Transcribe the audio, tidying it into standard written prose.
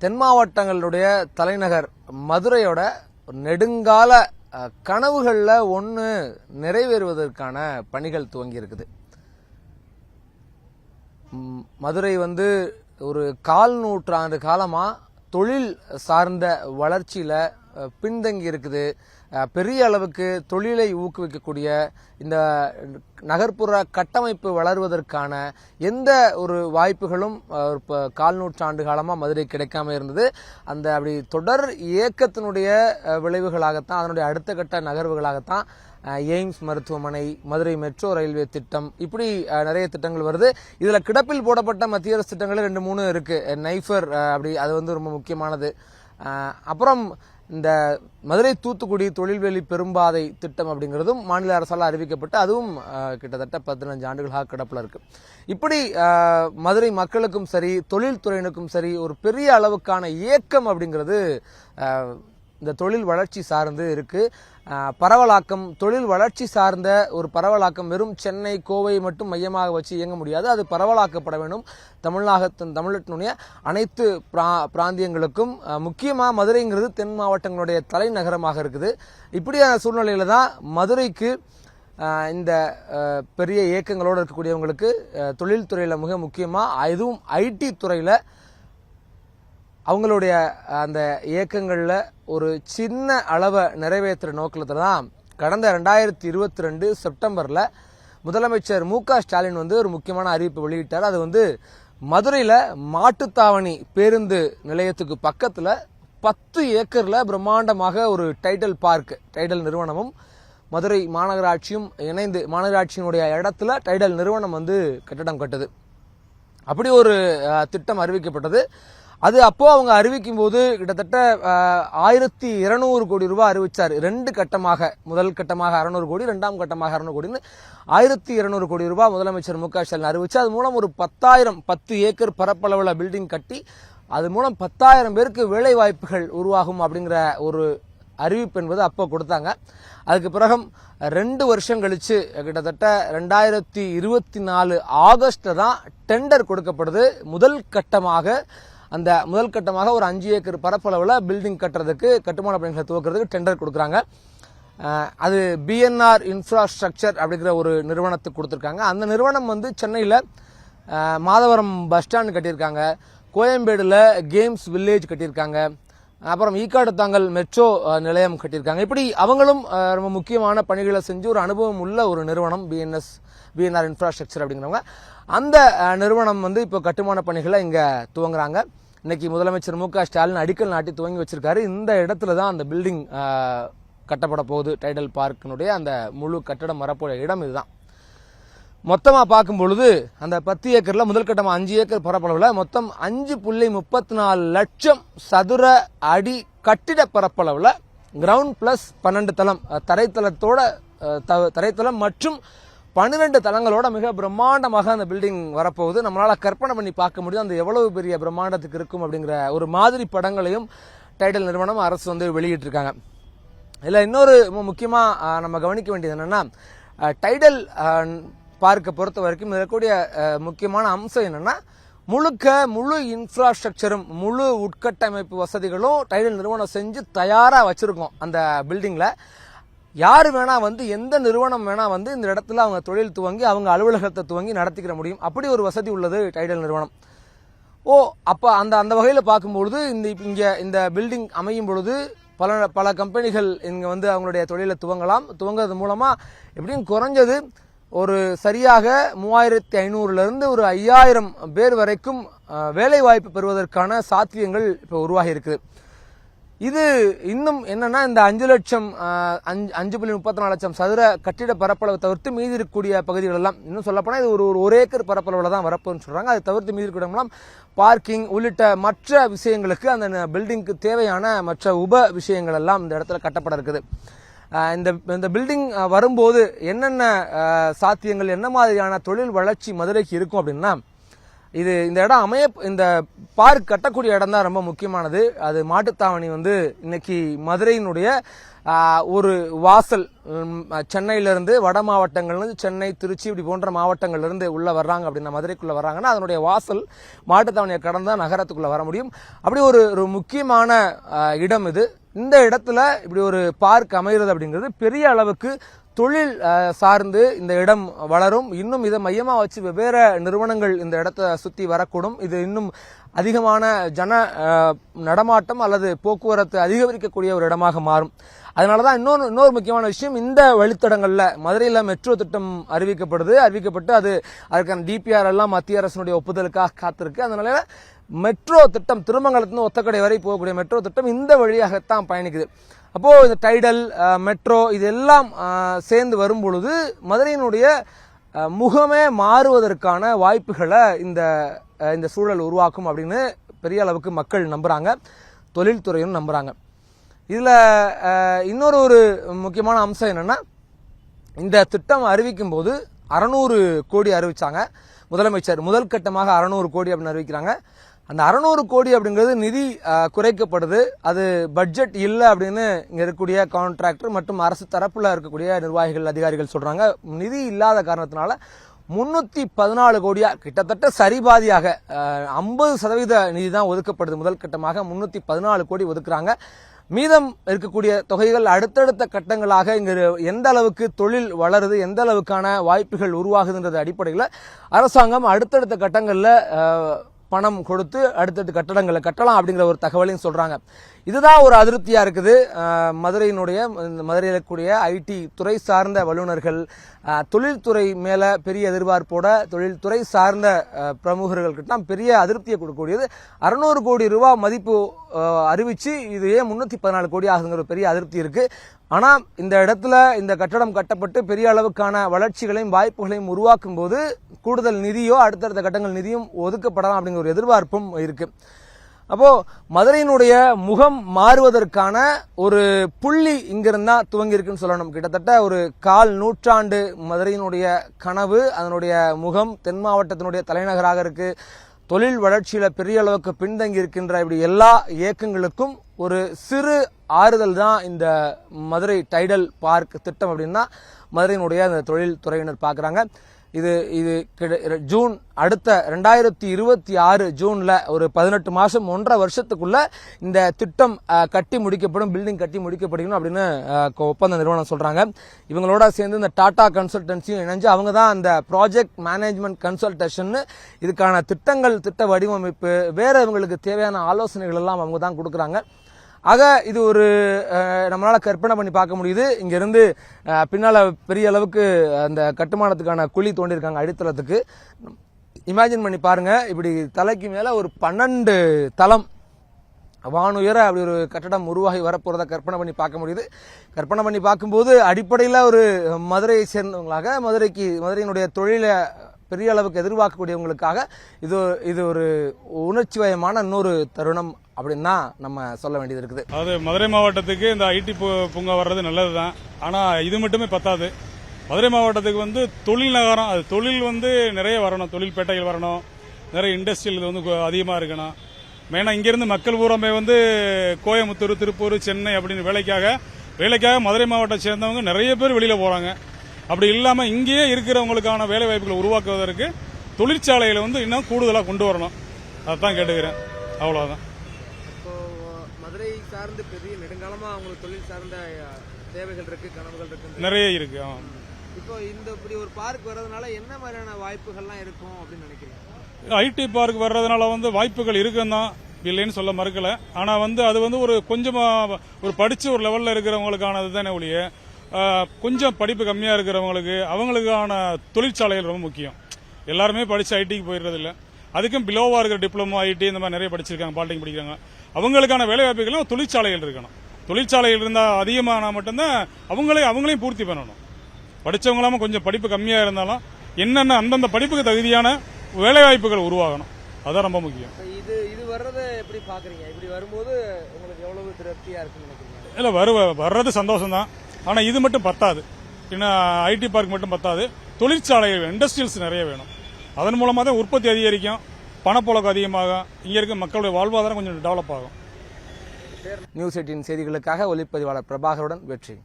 தென் மாவட்டங்களுடைய தலைநகர் மதுரையோட நெடுங்கால கனவுகள்ல ஒன்று நிறைவேறுவதற்கான பணிகள் துவங்கி இருக்குது. மதுரை ஒரு 1/4 நூற்றாண்டு காலமா தொழில் சார்ந்த வளர்ச்சியில பின்தங்கி இருக்குது. பெரிய அளவுக்கு தொழிலை ஊக்குவிக்கக்கூடிய இந்த நகர்ப்புற கட்டமைப்பு வளர்வதற்கான எந்த ஒரு வாய்ப்புகளும் 1/4 நூற்றாண்டு காலமா மதுரை கிடைக்காம இருந்தது. அந்த அப்படி தொடர் இயக்கத்தினுடைய விளைவுகளாகத்தான், அதனுடைய அடுத்த கட்ட நகர்வுகளாகத்தான் எய்ம்ஸ் மருத்துவமனை, மதுரை மெட்ரோ ரயில்வே திட்டம், இப்படி நிறைய திட்டங்கள் வருது. இதுல கிடப்பில் போடப்பட்ட மத்திய அரசு திட்டங்கள் 2-3 இருக்கு. நைஃபர் அப்படி அது ரொம்ப முக்கியமானது. அப்புறம் இந்த மதுரை தூத்துக்குடி தொழில்வெளி பெரும்பாதை திட்டம் அப்படிங்கிறதும் மாநில அரசால் அறிவிக்கப்பட்டு அதுவும் கிட்டத்தட்ட 15 ஆண்டுகளாக கிடப்பில் இருக்கு. இப்படி மதுரை மக்களுக்கும் சரி, தொழில்துறையினருக்கும் சரி ஒரு பெரிய அளவுக்கான இயக்கம் அப்படிங்கிறது இந்த தொழில் வளர்ச்சி சார்ந்து இருக்கு. பரவலாக்கம், தொழில் வளர்ச்சி சார்ந்த ஒரு பரவலாக்கம் வெறும் சென்னை, கோவை மட்டும் மையமாக வச்சு இயங்க முடியாது. அது பரவலாக்கப்பட வேண்டும். தமிழ்நாட்டினுடைய அனைத்து பிராந்தியங்களுக்கும், முக்கியமாக மதுரைங்கிறது தென் மாவட்டங்களுடைய தலைநகரமாக இருக்குது. இப்படியான சூழ்நிலையில தான் மதுரைக்கு இந்த பெரிய இயக்கங்களோடு இருக்கக்கூடியவங்களுக்கு தொழில்துறையில மிக முக்கியமா, அதுவும் ஐடி துறையில அவங்களுடைய அந்த இயக்கங்கள்ல ஒரு சின்ன அளவை நிறைவேற்றுற நோக்கத்துல தான் கடந்த 2022 செப்டம்பர்ல முதலமைச்சர் மு.க.ஸ்டாலின் ஒரு முக்கியமான அறிவிப்பு வெளியிட்டார். அது மதுரையில மாட்டுத்தாவணி பேருந்து நிலையத்துக்கு பக்கத்துல 10 ஏக்கர்ல பிரம்மாண்டமாக ஒரு டைடல் நிறுவனமும் மதுரை மாநகராட்சியும் இணைந்து, மாநகராட்சியினுடைய இடத்துல டைடல் நிறுவனம் கட்டடம் கட்டுது. அப்படி ஒரு திட்டம் அறிவிக்கப்பட்டது. அது அப்போ அவங்க அறிவிக்கும் போது கிட்டத்தட்ட 1200 கோடி ரூபாய் அறிவிச்சார். 2 கட்டமாக, முதல் கட்டமாக 600 கோடி, 2ஆம் கட்டமாக 600 கோடின்னு 1200 கோடி ரூபாய் முதலமைச்சர் மு.க.ஸ்டாலின் அறிவிச்சு, அது மூலம் ஒரு 10 ஏக்கர் பரப்பளவுல பில்டிங் கட்டி அது மூலம் 10,000 பேருக்கு வேலை வாய்ப்புகள் உருவாகும் அப்படிங்கிற ஒரு அறிவிப்பு என்பது அப்போ கொடுத்தாங்க. அதுக்கு பிறகு 2 வருஷம் கழிச்சு கிட்டத்தட்ட 2024 ஆகஸ்ட்ல தான் டெண்டர் கொடுக்கப்படுது. முதல் கட்டமாக ஒரு 5 ஏக்கர் பரப்பளவுல பில்டிங் கட்டுறதுக்கு, கட்டுமான பணிகளை துவக்கிறதுக்கு டெண்டர் கொடுக்குறாங்க. அது பிஎன்ஆர் இன்ஃப்ராஸ்ட்ரக்சர் அப்படிங்கிற ஒரு நிறுவனத்துக்கு கொடுத்துருக்காங்க. அந்த நிறுவனம் சென்னையில மாதவரம் பஸ் ஸ்டாண்ட் கட்டியிருக்காங்க, கோயம்பேடுல கேம்ஸ் வில்லேஜ் கட்டியிருக்காங்க, அப்புறம் ஈக்காடு மெட்ரோ நிலையம் கட்டியிருக்காங்க. இப்படி அவங்களும் ரொம்ப முக்கியமான பணிகளை செஞ்சு ஒரு அனுபவம் உள்ள ஒரு நிறுவனம் பிஎன்ஆர் இன்ஃப்ராஸ்ட்ரக்சர் அப்படிங்கிறவங்க. அந்த நிறுவனம் இப்போ கட்டுமான பணிகளை இங்க துவங்குறாங்க. இன்னைக்கு முதலமைச்சர் மு.க.ஸ்டாலின் அடிக்கல் நாட்டி துவங்கி வச்சிருக்காரு. இந்த இடத்துல தான் அந்த பில்டிங் கட்டப்பட போகுது. டைடல் பார்க்கினுடைய அந்த முழு கட்டடம் வரப்போற இடம் இதுதான். மொத்தமா பார்க்கும் பொழுது அந்த 10 ஏக்கர்ல முதல் கட்டமா 5 ஏக்கர் பரப்பளவுல மொத்தம் 5.34 லட்சம் சதுர அடி கட்டிட பரப்பளவுல கிரவுண்ட் பிளஸ் 12 தளம், தரைத்தளம் மற்றும் 12 தளங்களோட மிக பிரம்மாண்டமாக அந்த பில்டிங் வரப்போகுது. நம்மளால கற்பனை பண்ணி பார்க்க முடியும் அந்த எவ்வளவு பெரிய பிரம்மாண்டத்துக்கு இருக்கும் அப்படிங்கிற ஒரு மாதிரி படங்களையும் டைடல் நிறுவனம் அரசு வெளியிட்டு இருக்காங்க. இதுல இன்னொரு முக்கியமா நம்ம கவனிக்க வேண்டியது என்னன்னா, டைடல் பார்க்க பொறுத்த வரைக்கும் இருக்கக்கூடிய முக்கியமான அம்சம் என்னன்னா, முழு இன்ஃப்ராஸ்ட்ரக்சரும், முழு உட்கட்டமைப்பு வசதிகளும் டைடல் நிறுவனம் செஞ்சு தயாரா வச்சிருக்கோம். அந்த பில்டிங்ல யாரு வேணா எந்த நிறுவனம் வேணா இந்த இடத்துல அவங்க தொழில் துவங்கி, அவங்க அலுவலகத்தை துவங்கி நடத்திக்கிற முடியும். அப்படி ஒரு வசதி உள்ளது டைடல் நிறுவனம். அப்ப அந்த வகையில பார்க்கும்பொழுது இந்த பில்டிங் அமையும் பொழுது பல கம்பெனிகள் இங்க அவங்களுடைய தொழிலை துவங்குறது மூலமா எப்படியும் குறைஞ்சது ஒரு சரியாக 3500 இருந்து ஒரு 5000 பேர் வரைக்கும் வேலை வாய்ப்பு பெறுவதற்கான சாத்தியங்கள் இப்ப உருவாகி இருக்குது. இது இன்னும் என்னன்னா, இந்த 5.34 லட்சம் சதுர கட்டிட பரப்பளவு தவிர்த்து மீதி இருக்கக்கூடிய பகுதிகள் எல்லாம், இன்னும் சொல்லப்போனா இது ஒரு ஏக்கர் பரப்பளவுல தான் வரப்போன்னு சொல்றாங்க. அதை தவிர்த்து மீதி இருக்கக்கூடிய பார்க்கிங் உள்ளிட்ட மற்ற விஷயங்களுக்கு, அந்த பில்டிங்க்கு தேவையான மற்ற உப விஷயங்கள் எல்லாம் இந்த இடத்துல கட்டப்பட இருக்குது. இந்த பில்டிங் வரும்போது என்னென்ன சாத்தியங்கள், என்ன மாதிரியான தொழில் வளர்ச்சி மதுரைக்கு இருக்கும் அப்படின்னா, இந்த இடம் இந்த பார்க் கட்டக்கூடிய இடம் தான் ரொம்ப முக்கியமானது. அது மாட்டுத்தாவணி வந்து இன்னைக்கு மதுரையினுடைய ஒரு வாசல். சென்னையிலிருந்து வட மாவட்டங்கள்லேருந்து சென்னை, திருச்சி இப்படி போன்ற மாவட்டங்கள்லேருந்து உள்ள வர்றாங்க அப்படின்னா, மதுரைக்குள்ள வர்றாங்கன்னா அதனுடைய வாசல் மாட்டுத்தாவணியை கடந்தா நகரத்துக்குள்ள வர முடியும். அப்படி ஒரு முக்கியமான இடம் இது. இந்த இடத்துல இப்படி ஒரு பார்க் அமைகிறது அப்படிங்கிறது பெரிய அளவுக்கு தொழில் சார்ந்து இந்த இடம் வளரும். இன்னும் இதை மையமா வச்சு வெவ்வேறு நிறுவனங்கள் இந்த இடத்தை சுத்தி வரக்கூடும். இது இன்னும் அதிகமான நடமாட்டம் அல்லது போக்குவரத்து அதிகரிக்கக்கூடிய ஒரு இடமாக மாறும். அதனாலதான் இன்னொரு முக்கியமான விஷயம், இந்த வழித்தடங்கள்ல மதுரையில மெட்ரோ திட்டம் அறிவிக்கப்பட்டு அதுக்கான டிபிஆர் எல்லாம் மத்திய அரசினுடைய ஒப்புதலுக்காக காத்திருக்கு. அதனால மெட்ரோ திட்டம் திருமங்கலத்திலிருந்து ஒத்தக்கடை வரை போகக்கூடிய மெட்ரோ திட்டம் இந்த வழியாகத்தான் பயணிக்குது. அப்போ இந்த டைடல், மெட்ரோ இதெல்லாம் சேர்ந்து வரும் பொழுது மதுரையினுடைய முகமே மாறுவதற்கான வாய்ப்புகளை இந்த சூழல் உருவாக்கும் அப்படின்னு பெரிய அளவுக்கு மக்கள் நம்புறாங்க, தொழில்துறையும் நம்புறாங்க. இதுல இன்னொரு முக்கியமான அம்சம் என்னன்னா, இந்த திட்டம் அறிவிக்கும் போது 600 கோடி அறிவிச்சாங்க முதலமைச்சர். முதல் கட்டமாக 600 கோடி அப்படின்னு அறிவிக்கிறாங்க. அந்த 600 கோடி அப்படிங்கிறது நிதி குறைக்கப்படுது. அது பட்ஜெட் இல்லை அப்படின்னு இங்க இருக்கக்கூடிய கான்ட்ராக்டர் மற்றும் அரசு தரப்புல இருக்கக்கூடிய நிர்வாகிகள், அதிகாரிகள் சொல்றாங்க. நிதி இல்லாத காரணத்தினால 314 கோடியா, கிட்டத்தட்ட சரிபாதியாக 50% நிதி தான் ஒதுக்கப்படுது. முதல் கட்டமாக 314 கோடி ஒதுக்குறாங்க. மீதம் இருக்கக்கூடிய தொகைகள் அடுத்தடுத்த கட்டங்களாக இங்கு எந்த அளவுக்கு தொழில் வளருது, எந்த அளவுக்கான வாய்ப்புகள் உருவாகுதுன்றது அடிப்படையில் அரசாங்கம் அடுத்தடுத்த கட்டங்கள்ல பணம் கொடுத்து அடுத்தடுத்த கட்டடங்களை கட்டலாம் அப்படிங்கிற ஒரு தகவலையும் சொல்றாங்க. இதுதான் ஒரு அதிருப்தியா இருக்குது. மதுரையில் இருக்கக்கூடிய ஐடி துறை சார்ந்த வல்லுநர்கள், தொழில்துறை மேல பெரிய எதிர்பார்ப்போட தொழில்துறை சார்ந்த பிரமுகர்களுக்கு பெரிய அதிருப்தியை கொடுக்கக்கூடியது. 600 கோடி ரூபாய் மதிப்பு அறிவிச்சு இது ஏன் 314 கோடி ஆகுங்கிற பெரிய அதிருப்தி இருக்கு. ஆனா இந்த இடத்துல இந்த கட்டடம் கட்டப்பட்டு பெரிய அளவுக்கான வளர்ச்சிகளையும் வாய்ப்புகளையும் உருவாக்கும் போது கூடுதல் நிதியோ அடுத்தடுத்த கட்டங்கள் நிதியும் ஒதுக்கப்படலாம் அப்படிங்கிற ஒரு எதிர்பார்ப்பும் இருக்கு. அப்போ மதுரையினுடைய முகம் மாறுவதற்கான ஒரு புள்ளி இங்கிருந்தா துவங்கி இருக்குன்னு சொல்லணும். கிட்டத்தட்ட ஒரு 1/4 நூற்றாண்டு மதுரையினுடைய கனவு, அதனுடைய முகம் தென் மாவட்டத்தினுடைய தலைநகராக இருக்கு. தொழில் வளர்ச்சியில பெரிய அளவுக்கு பின்தங்கி இருக்கின்ற இப்படி எல்லா இயக்கங்களுக்கும் ஒரு சிறு ஆறுதல் தான் இந்த மதுரை டைடல் பார்க் திட்டம் அப்படின்னா மதுரையினுடைய அந்த தொழில் துறையினர் பாக்குறாங்க. இது ஜூன் அடுத்த 2026 ஜூன்ல ஒரு 18 மாசம் 1.5 வருஷத்துக்குள்ள இந்த திட்டம் கட்டி முடிக்கப்படும், பில்டிங் கட்டி முடிக்கப்படும் அப்படின்னு ஒப்பந்த நிறுவனம் சொல்றாங்க. இவங்களோட சேர்ந்து இந்த டாடா கன்சல்டன்சியும் இணைஞ்சு அவங்க தான் அந்த ப்ராஜெக்ட் மேனேஜ்மெண்ட் கன்சல்டேஷன், இதுக்கான திட்ட வடிவமைப்பு, வேற இவங்களுக்கு தேவையான ஆலோசனைகள் எல்லாம் அவங்க தான் கொடுக்குறாங்க. ஆக இது ஒரு நம்மளால கற்பனை பண்ணி பார்க்க முடியுது. இங்க இருந்து பின்னால பெரிய அளவுக்கு அந்த கட்டுமானத்துக்கான குழி தோண்டியிருக்காங்க அடித்தளத்துக்கு. இமேஜின் பண்ணி பாருங்க, இப்படி தலைக்கு மேல ஒரு 12 தளம் வானுயர அப்படி ஒரு கட்டடம் உருவாகி வரப்போறத கற்பனை பண்ணி பார்க்க முடியுது. கற்பனை பண்ணி பார்க்கும்போது அடிப்படையில் ஒரு மதுரையை சேர்ந்தவங்களாக மதுரையினுடைய தொழிலை பெரிய அளவுக்கு எதிர்பார்க்கக்கூடியவங்களுக்காக இது ஒரு உணர்ச்சிவயமான இன்னொரு தருணம் அப்படின்னு தான் நம்ம சொல்ல வேண்டியது இருக்குது. அது மதுரை மாவட்டத்துக்கு இந்த ஐடி பூங்கா வர்றது நல்லதுதான். ஆனா இது மட்டுமே பத்தாது. மதுரை மாவட்டத்துக்கு தொழில் நகரம், அது தொழில் நிறைய வரணும், தொழில் பேட்டைகள் வரணும், நிறைய இண்டஸ்ட்ரியல் இது அதிகமா இருக்கணும். மெயினா இங்கிருந்து மக்கள் பூராமே கோயம்புத்தூர், திருப்பூர், சென்னை அப்படின்னு வேலைக்காக மதுரை மாவட்டத்தை சேர்ந்தவங்க நிறைய பேர் வெளியில போறாங்க. அப்படி இல்லாம இங்கேயே இருக்கிறவங்களுக்கான வேலை வாய்ப்புகளை உருவாக்குவதற்கு தொழிற்சாலைகளை இன்னும் கூடுதலா கொண்டு வரணும். அதான் கேட்டுக்கிறேன். அவ்வளவுதான். மதுரை சார்ந்து பெரிய நெடுங்காலமா அவங்களுக்கு தொழில் சார்ந்த தேவைகள் இருக்கு, கனவுகள் இருக்கு, நிறைய இருக்கு. இப்போ இப்படி ஒரு பார்க் வர்றதுனால என்ன மாதிரியான வாய்ப்புகள்லாம் இருக்கும் அப்படின்னு நினைக்கிறீங்க? ஐடி பார்க் வர்றதுனால வாய்ப்புகள் இருக்குன்னா இல்லைன்னு சொல்ல மறுக்கல. ஆனா அது ஒரு கொஞ்சமா ஒரு படிச்சு ஒரு லெவல்ல இருக்கிறவங்களுக்கானது தானே ஒழிய கொஞ்சம் படிப்பு கம்மியா இருக்கிறவங்களுக்கு அவங்களுக்கான தொழிற்சாலைகள் ரொம்ப முக்கியம். எல்லாருமே படிச்சு ஐடிக்கு போயிடுறது இல்ல. அதுக்கும் பிலோவா இருக்கிற டிப்ளமோ, ஐடி இந்த மாதிரி நிறைய படிச்சிருக்காங்க, பாலிடெக்னிக் படிக்கிறாங்க. அவங்களுக்கான வேலை வாய்ப்புகளும் தொழிற்சாலைகள் இருக்கணும். தொழிற்சாலைகள் இருந்தா அதிகமானா மட்டும்தான் அவங்களையும் பூர்த்தி பண்ணணும். படிச்சவங்களாம கொஞ்சம் படிப்பு கம்மியா இருந்தாலும் என்னென்ன அந்தந்த படிப்புக்கு தகுதியான வேலை வாய்ப்புகள் உருவாகணும். அதான் ரொம்ப முக்கியம். இது வர்றதை எப்படி பாக்குறீங்க? இப்படி வரும்போது உங்களுக்கு எவ்வளவு திருப்தியா இருக்குன்னு நினைக்கிறீங்க? இல்ல வர்றது சந்தோஷம் தான். ஆனா இது மட்டும் பத்தாது. ஐடி பார்க் மட்டும் பத்தாது. தொழிற்சாலைகள், இண்டஸ்ட்ரியல்ஸ் நிறைய வேணும். அதன் மூலமா தான் உற்பத்தி அதிகரிக்கும், பணப்புழக்கம் அதிகமாகும், இங்கே இருக்க மக்களுடைய வாழ்வாதாரம் கொஞ்சம் டெவலப் ஆகும். நியூஸ் 18 செய்திகளுக்காக ஒளிப்பதிவாளர் பிரபாகருடன் வெற்றி.